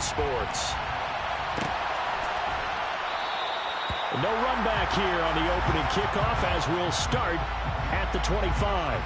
sports. No run back here on the opening kickoff as we'll start at the 25.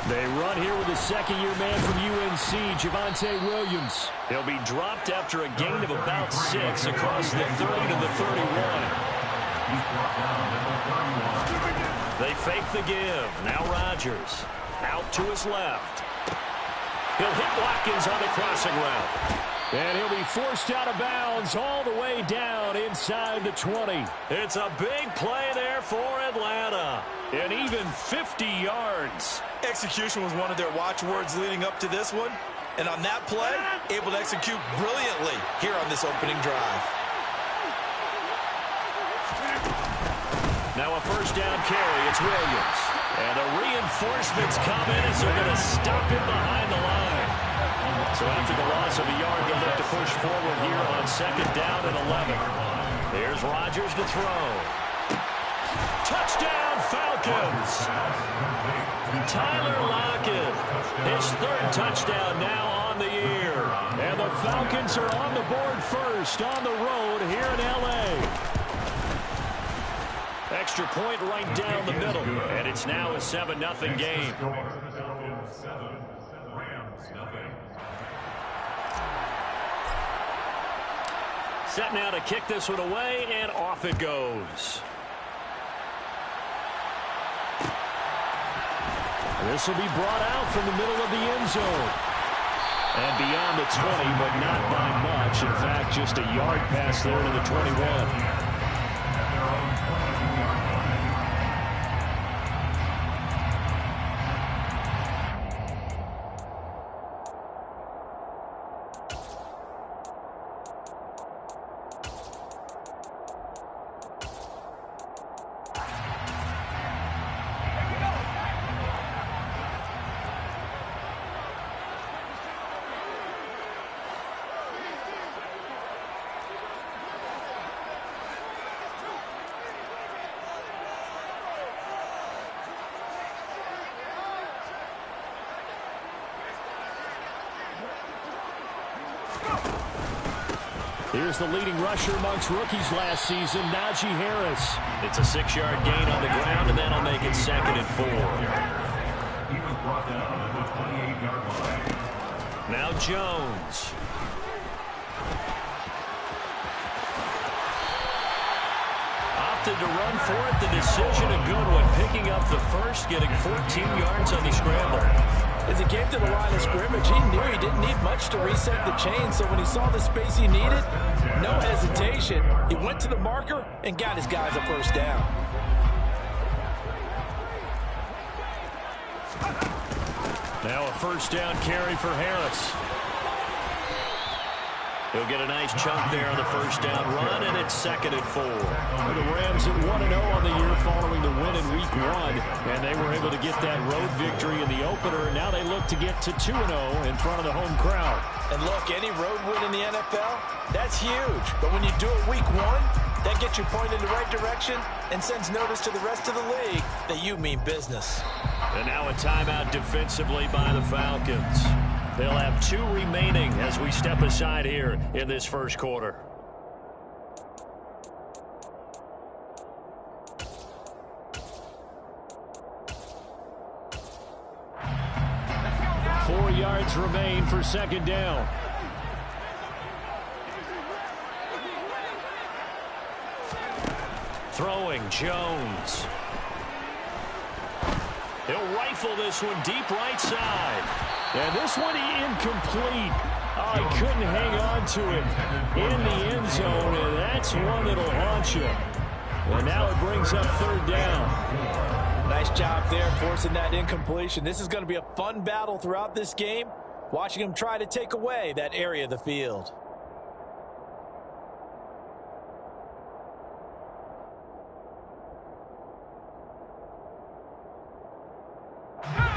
They run here with a second-year man from UNC, Javonte Williams. He'll be dropped after a gain of about 6 across the 30 to the 31. They fake the give. Now Rodgers out to his left. He'll hit Watkins on the crossing route. And he'll be forced out of bounds all the way down inside the 20. It's a big play there for Atlanta. And even 50 yards. Execution was one of their watchwords leading up to this one. And on that play, able to execute brilliantly here on this opening drive. Now a first down carry. It's Williams. And the reinforcements come in as they're going to stop him behind the line. So after the loss of a yard, they'll look to push forward here on second down and 11. Here's Rodgers to throw. Touchdown, Falcons! Tyler Lockett, his third touchdown now on the year. And the Falcons are on the board first on the road here in L.A. Extra point right down the middle. And it's now a 7-0 game. Set now to kick this one away, and off it goes. This will be brought out from the middle of the end zone. And beyond the 20, but not by much. In fact, just a yard pass there to the 21. Here's the leading rusher amongst rookies last season, Najee Harris. It's a 6-yard gain on the ground, and that'll make it 2nd and 4. Now Jones. Opted to run for it. The decision a good one. Picking up the first, getting 14 yards on the scramble. As he came to the line of scrimmage, he knew he didn't need much to reset the chain, so when he saw the space he needed, no hesitation. He went to the marker and got his guys a first down. Now a first down carry for Harris. He'll get a nice chunk there on the first down run, and it's 2nd and 4. The Rams at 1-0 on the year following the win in Week 1, and they were able to get that road victory in the opener. Now they look to get to 2-0 in front of the home crowd. And look, any road win in the NFL, that's huge. But when you do it Week 1, that gets you pointed in the right direction and sends notice to the rest of the league that you mean business. And now a timeout defensively by the Falcons. They'll have 2 remaining as we step aside here in this first quarter. Four yards remain for second down. Throwing Jones. He'll rifle this one deep right side. And this one incomplete. Oh, he couldn't hang on to it in the end zone, and that's one that'll haunt you. And now it brings up third down. Nice job there forcing that incompletion. This is going to be a fun battle throughout this game, watching him try to take away that area of the field.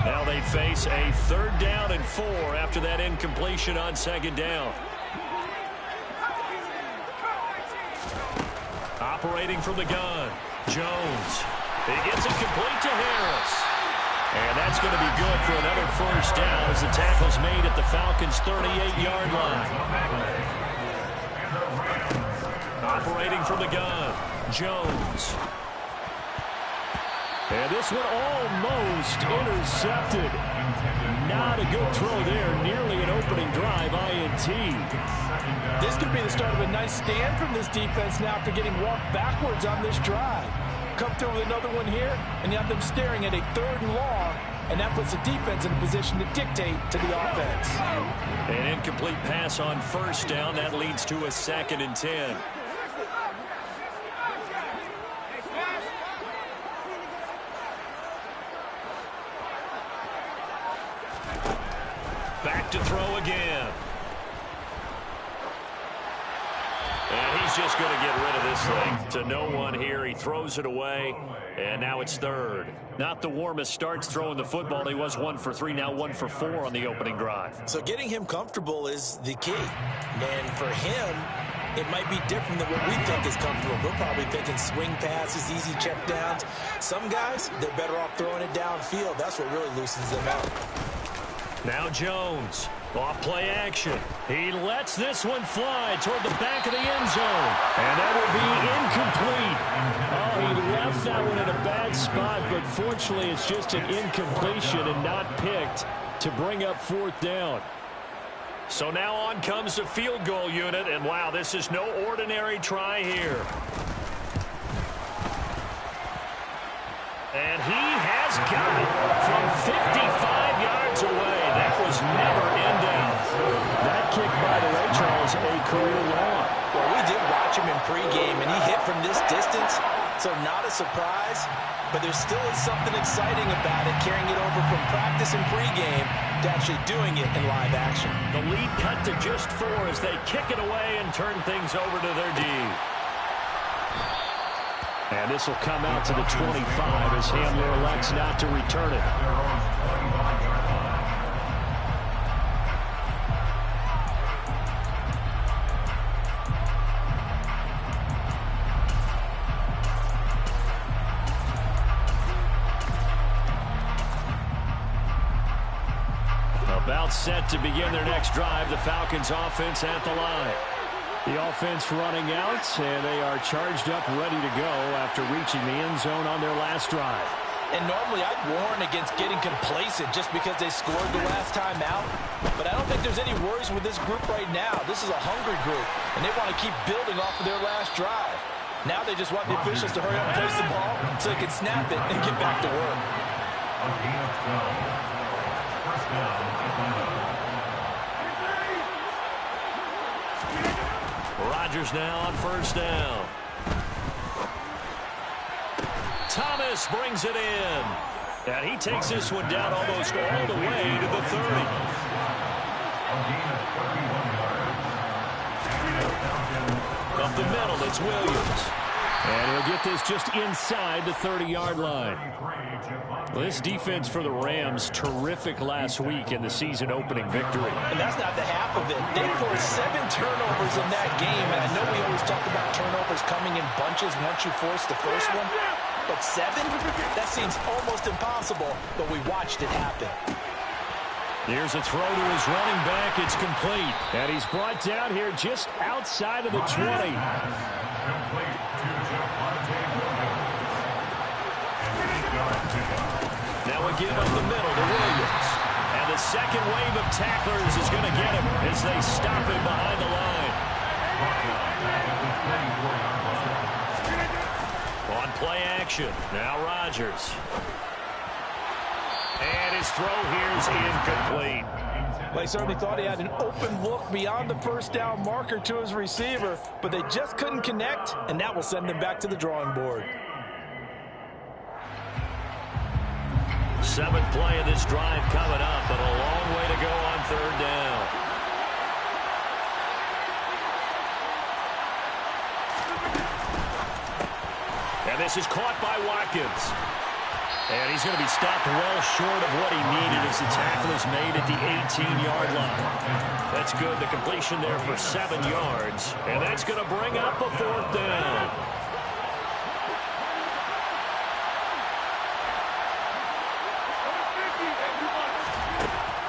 Now they face a 3rd down and 4 after that incompletion on 2nd down. Operating from the gun, Jones. He gets it complete to Harris. And that's going to be good for another 1st down as the tackle's made at the Falcons' 38-yard line. Operating from the gun, Jones. And this one almost intercepted. Not a good throw there. Nearly an opening drive, INT. This could be the start of a nice stand from this defense now after getting walked backwards on this drive. Come through with another one here, and you have them staring at a 3rd and long, and that puts the defense in a position to dictate to the offense. An incomplete pass on 1st down. That leads to a 2nd and 10. Back to throw again. And he's just going to get rid of this thing to no one here. He throws it away, and now it's 3rd. Not the warmest starts throwing the football. He was 1 for 3, now 1 for 4 on the opening drive. So getting him comfortable is the key. And for him, it might be different than what we think is comfortable. We're probably thinking swing passes, easy check downs. Some guys, they're better off throwing it downfield. That's what really loosens them out. Now Jones, off play action. He lets this one fly toward the back of the end zone. And that will be incomplete. Oh, he left that one in a bad spot, but fortunately it's just an incompletion and not picked to bring up 4th down. So now on comes the field goal unit, and wow, this is no ordinary try here. And he has got it from 55 yards away. That was never in doubt. That kick, by the way, Charles, a career long. Well, we did watch him in pregame, and he hit from this distance, so not a surprise. But there still is something exciting about it, carrying it over from practice and pregame to actually doing it in live action. The lead cut to just 4 as they kick it away and turn things over to their D. And this will come out to the 25 as Hamler elects not to return it. About set to begin their next drive, the Falcons offense at the line. The offense running out, and they are charged up, ready to go after reaching the end zone on their last drive. And normally I'd warn against getting complacent just because they scored the last time out. But I don't think there's any worries with this group right now. This is a hungry group, and they want to keep building off of their last drive. Now they just want the officials to hurry up and place the ball so they can snap it and get back to work. Rodgers now on 1st down. Thomas brings it in. And he takes this one down almost all the way to the 30. Up the middle, it's Williams. And he'll get this just inside the 30-yard line. Well, this defense for the Rams, terrific last week in the season opening victory. And that's not the half of it. They forced 7 turnovers in that game, and I know we always talk about turnovers coming in bunches once you force the first one. But 7? That seems almost impossible, but we watched it happen. Here's a throw to his running back. It's complete. And he's brought down here just outside of the 20. Now a give up the middle to Williams. And the second wave of tacklers is going to get him as they stop him behind the line. On play action, now Rodgers. And his throw here is incomplete. Well, he certainly thought he had an open look beyond the first down marker to his receiver, but they just couldn't connect, and that will send them back to the drawing board. 7th play of this drive coming up, but a long way to go on 3rd down. And this is caught by Watkins. And he's going to be stopped well short of what he needed as the tackle is made at the 18-yard line. That's good. The completion there for 7 yards. And that's going to bring up a 4th down.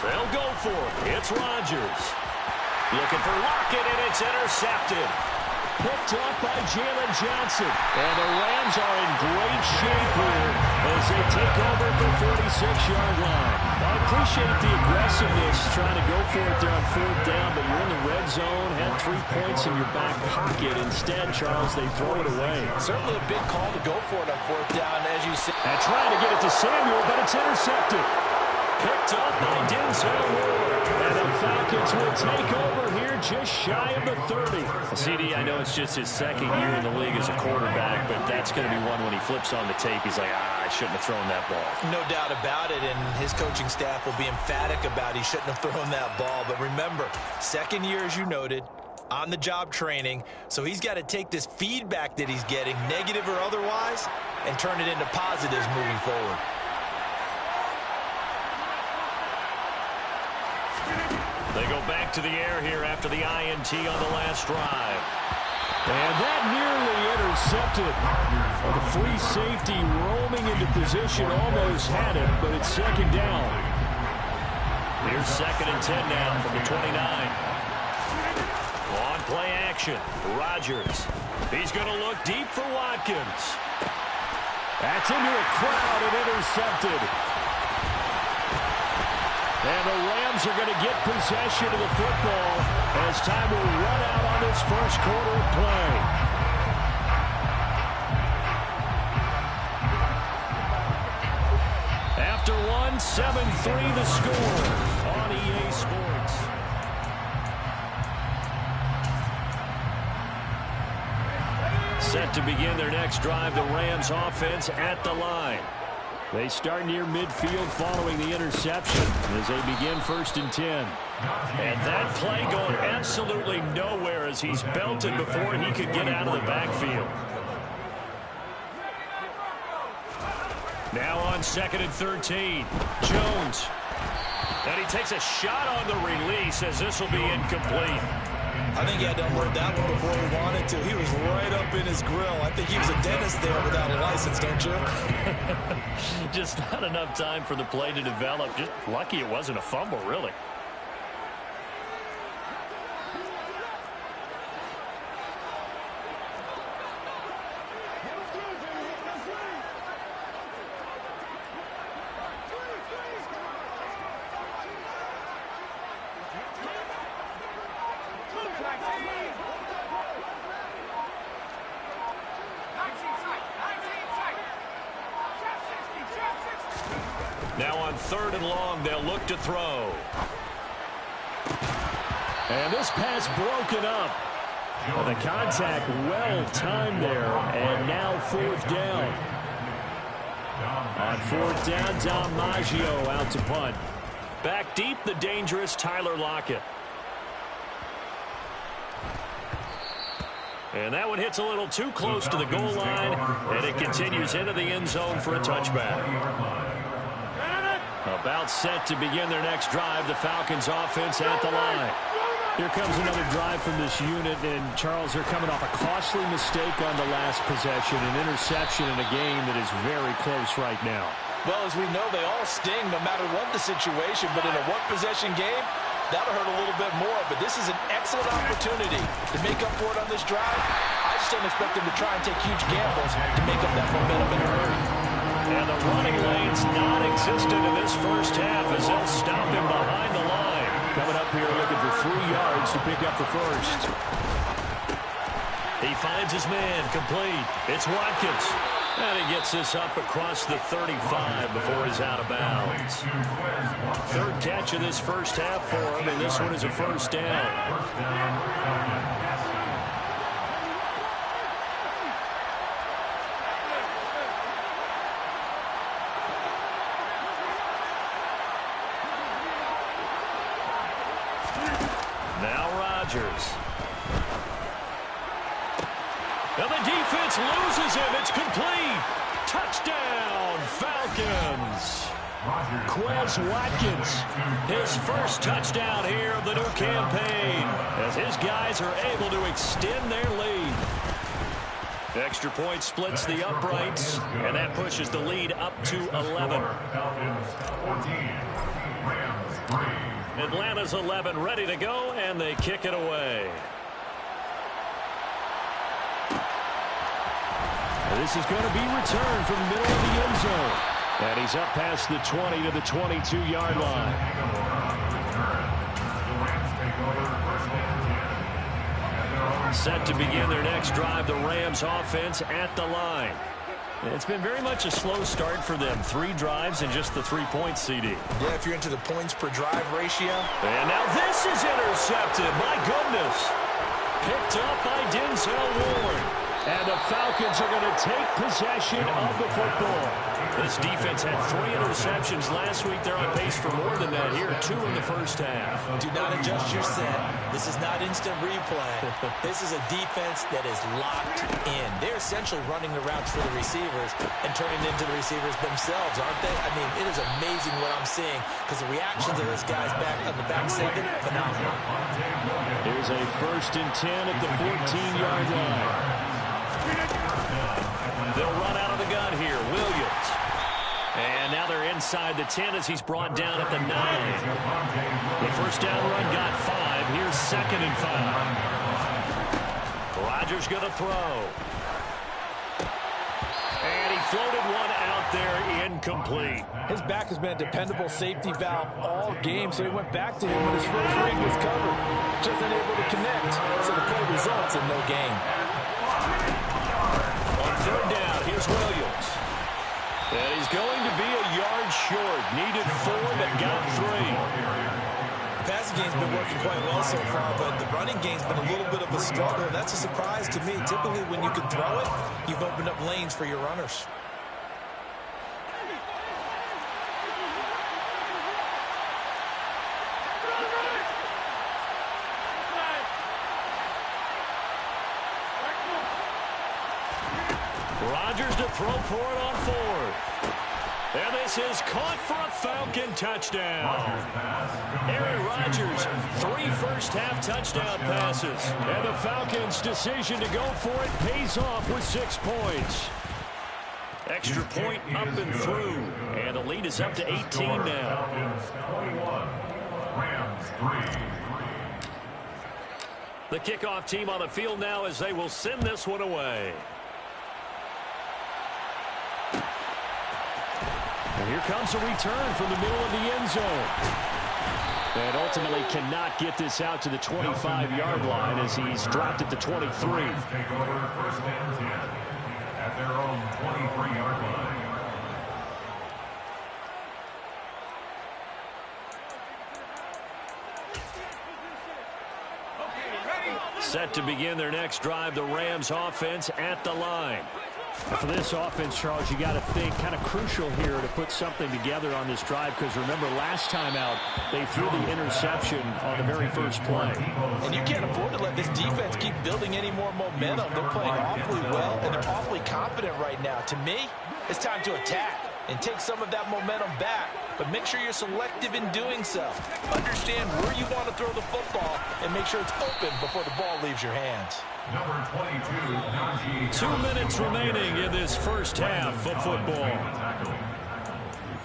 They'll go for it. It's Rodgers. Looking for Lockett, and it's intercepted. Picked up by Jalen Johnson. And the Rams are in great shape here as they take over at the 46-yard line. I appreciate the aggressiveness trying to go for it there on 4th down, but you're in the red zone, had 3 points in your back pocket. Instead, Charles, they throw it away. Certainly a big call to go for it on 4th down, as you said. And trying to get it to Samuel, but it's intercepted. Picked up by Denzel Ward. And the Falcons will take over here just shy of the 30. CD, I know it's just his 2nd year in the league as a quarterback, but that's going to be one when he flips on the tape. He's like, I shouldn't have thrown that ball. No doubt about it, and his coaching staff will be emphatic about he shouldn't have thrown that ball. But remember, 2nd year, as you noted, on-the-job training, so he's got to take this feedback that he's getting, negative or otherwise, and turn it into positives moving forward. They go back to the air here after the INT on the last drive. And that nearly intercepted. The free safety roaming into position almost had it, but it's 2nd down. Here's 2nd and 10 now from the 29. On play action, Rodgers. He's going to look deep for Watkins. That's into a crowd and intercepted. And the Rams are going to get possession of the football as time will run out on this first quarter of play. After 7-3 the score on EA Sports. Set to begin their next drive, the Rams offense at the line. They start near midfield following the interception as they begin 1st and 10. And that play going absolutely nowhere as he's belted before he could get out of the backfield. Now on 2nd and 13, Jones. And he takes a shot on the release as this will be incomplete. I think he had to unload that one before he wanted to. He was right up in his grill. I think he was a dentist there without a license, don't you? Just not enough time for the play to develop. Just lucky it wasn't a fumble, really. Now on 3rd and long, they'll look to throw. And this pass broken up. The contact well timed there, and now 4th down. On 4th down, Dom Maggio out to punt. Back deep, the dangerous Tyler Lockett. And that one hits a little too close to the goal line, and it continues into the end zone for a touchback. About set to begin their next drive, the Falcons offense at the line. Here comes another drive from this unit, and Charles, they're coming off a costly mistake on the last possession, an interception in a game that is very close right now. Well, as we know, they all sting no matter what the situation, but in a one-possession game, that'll hurt a little bit more, but this is an excellent opportunity to make up for it on this drive. I just don't expect them to try and take huge gambles to make up that momentum in a hurry. And the running lane's non-existent in this first half as they'll stop him behind the line. Coming up here looking for 3 yards to pick up the first. He finds his man complete. It's Watkins. And he gets this up across the 35 before he's out of bounds. Third catch of this first half for him, and this one is a first down. Now Rodgers. And the defense loses him. It's complete. Touchdown, Falcons. Quez Watkins, his first touchdown here of the new campaign, as his guys are able to extend their lead. Extra point splits the uprights, and that pushes the lead up to 11. Atlanta's 11 ready to go, and they kick it away. This is going to be returned from the middle of the end zone. And he's up past the 20 to the 22-yard line. Set to begin their next drive, the Rams offense at the line. It's been very much a slow start for them. 3 drives and just the 3 points, CD. Yeah, if you're into the points per drive ratio. And now this is intercepted. My goodness. Picked up by Denzel Ward. And the Falcons are going to take possession of the football. This defense had 3 interceptions last week. They're on pace for more than that here. 2 in the first half. Do not adjust your set. This is not instant replay. This is a defense that is locked in. They're essentially running the routes for the receivers and turning into the receivers themselves, aren't they? I mean, it is amazing what I'm seeing because the reactions of this guy's back on the back second, phenomenal. Here's a 1st and 10 at the 14-yard line. They'll run out of the gun here. Williams. And now they're inside the 10 as he's brought down at the 9. The first down run got 5. Here's 2nd and 5. Rodgers going to throw. And he floated one out there, incomplete. His back has been a dependable safety valve all game, so he went back to him when his first read was covered. Just unable to connect, so the play results in no gain. On 3rd down, here's Williams. And he's going to be a yard short. Needed 4, but got 3. The passing game's been working quite well so far, but the running game's been a little bit of a struggle. That's a surprise to me. Typically, when you can throw it, you've opened up lanes for your runners. Rodgers to throw for it on 4th. And this is caught for a Falcon touchdown. Aaron Rodgers, 3 first-half touchdown passes. And the Falcons' decision to go for it pays off with 6 points. Extra point up and through. And the lead is up to 18 now. The kickoff team on the field now as they will send this one away. And here comes a return from the middle of the end zone. And ultimately cannot get this out to the 25-yard line as he's dropped at the 23. Take over 1st and 10 at their own 23-yard line. Set to begin their next drive, the Rams offense at the line. For this offense, Charles, you got to think kind of crucial here to put something together on this drive because remember last time out they threw the interception on the very first play. And you can't afford to let this defense keep building any more momentum. They're playing awfully well and they're awfully confident right now. To me, it's time to attack and take some of that momentum back. But make sure you're selective in doing so. Understand where you want to throw the football and make sure it's open before the ball leaves your hands. Number 22, 2 minutes remaining in this first half of football.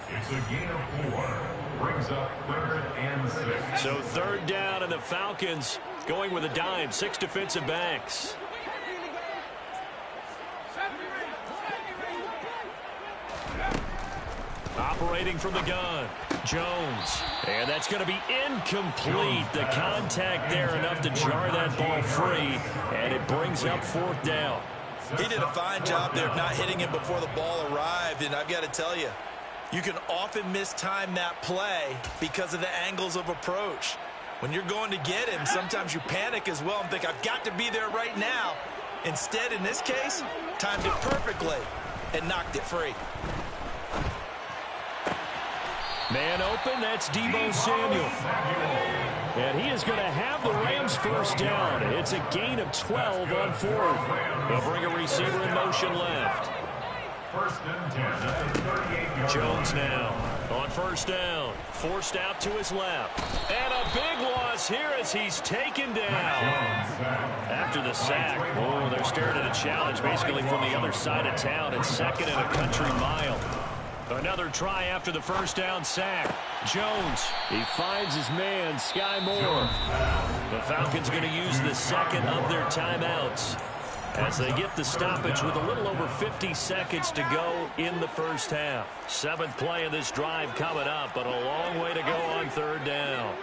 It's a gain of 4. Brings up 3rd and 6. So 3rd down and the Falcons going with a dime. 6 defensive backs. Operating from the gun, Jones. And that's going to be incomplete. The contact there enough to jar that ball free. And it brings up 4th down. He did a fine job there of not hitting him before the ball arrived, and I've got to tell you, you can often mistime that play because of the angles of approach. When you're going to get him, sometimes you panic as well and think, I've got to be there right now. Instead, in this case, timed it perfectly and knocked it free. Man open, that's Deebo Samuel. And he is going to have the Rams first down. It's a gain of 12 on fourth. They'll bring a receiver in motion left. First and 10 at the 38-yard. Jones now on first down. Forced out to his left. And a big loss here as he's taken down. After the sack, oh, they're staring at a challenge basically from the other side of town. It's second and a country mile. Another try after the first down sack. Jones, he finds his man, Sky Moore. The Falcons going to use the second of their timeouts as they get the stoppage with a little over 50 seconds to go in the first half. Seventh play of this drive coming up, but a long way to go on third down.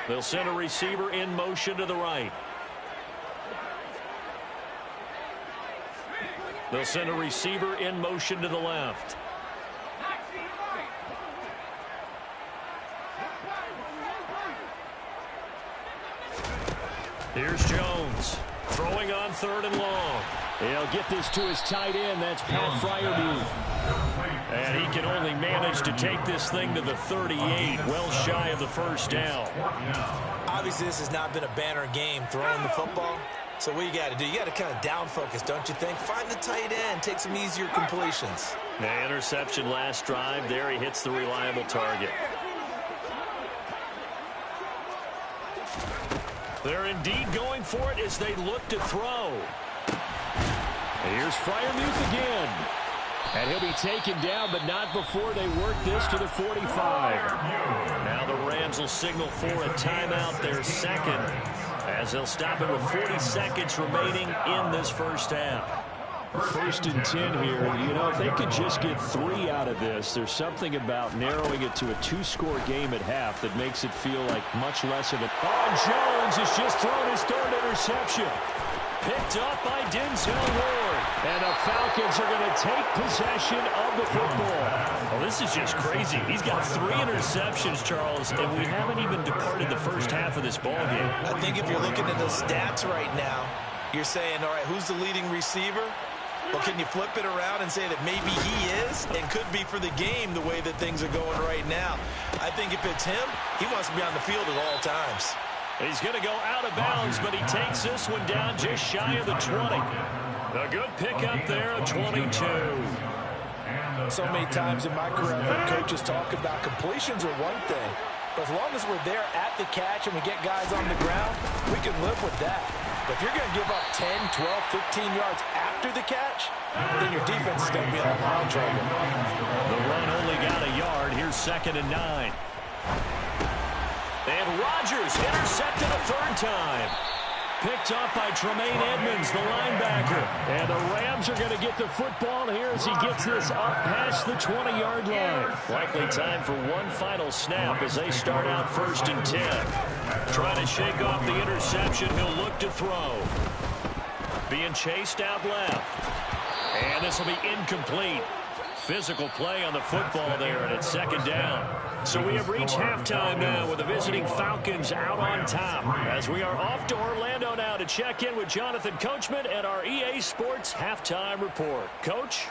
They'll send a receiver in motion to the right. They'll send a receiver in motion to the left. Here's Jones throwing on third and long. He'll get this to his tight end. That's Pat Freiermuth. And he can only manage to take this thing to the 38, well shy of the first down. Obviously, this has not been a banner game throwing the football. So what you got to do, you got to kind of down focus, don't you think? Find the tight end, take some easier completions. The interception last drive. There he hits the reliable target. They're indeed going for it as they look to throw. Here's Freiermuth again. And he'll be taken down, but not before they work this to the 45. Now the Rams will signal for a timeout, their second, as they'll stop it with 40 seconds remaining in this first half. First and 10 here. You know, if they could just get 3 out of this, there's something about narrowing it to a 2-score game at half that makes it feel like much less of a... Oh, Jones has just thrown his third interception. Picked up by Denzel Ward. And the Falcons are going to take possession of the football. Well, this is just crazy. He's got 3 interceptions, Charles, and we haven't even departed the first half of this ballgame. I think if you're looking at the stats right now, you're saying, all right, who's the leading receiver? Well, can you flip it around and say that maybe he is and could be for the game the way that things are going right now? I think if it's him, he wants to be on the field at all times. He's going to go out of bounds, but he takes this one down just shy of the 20. A good pickup there of 22. So many times in my career, I've heard coaches talk about completions are one thing, but as long as we're there at the catch and we get guys on the ground, we can live with that. But if you're going to give up 10, 12, 15 yards after the catch, then your defense is going to be in a lot of trouble. The run only got a yard. Here's second and 9. And Rodgers intercepted a third time. Picked up by Tremaine Edmonds, the linebacker. And the Rams are going to get the football here as he gets this up past the 20-yard line. Likely time for one final snap as they start out first and 10. Trying to shake off the interception. He'll look to throw. Being chased out left. And this will be incomplete. Physical play on the football there, and it's second down. So we have reached halftime now with the visiting Falcons out on top as we are off to Orlando now to check in with Jonathan Coachman and our EA Sports Halftime Report. Coach?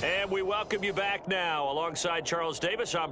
And we welcome you back now alongside Charles Davis. I'm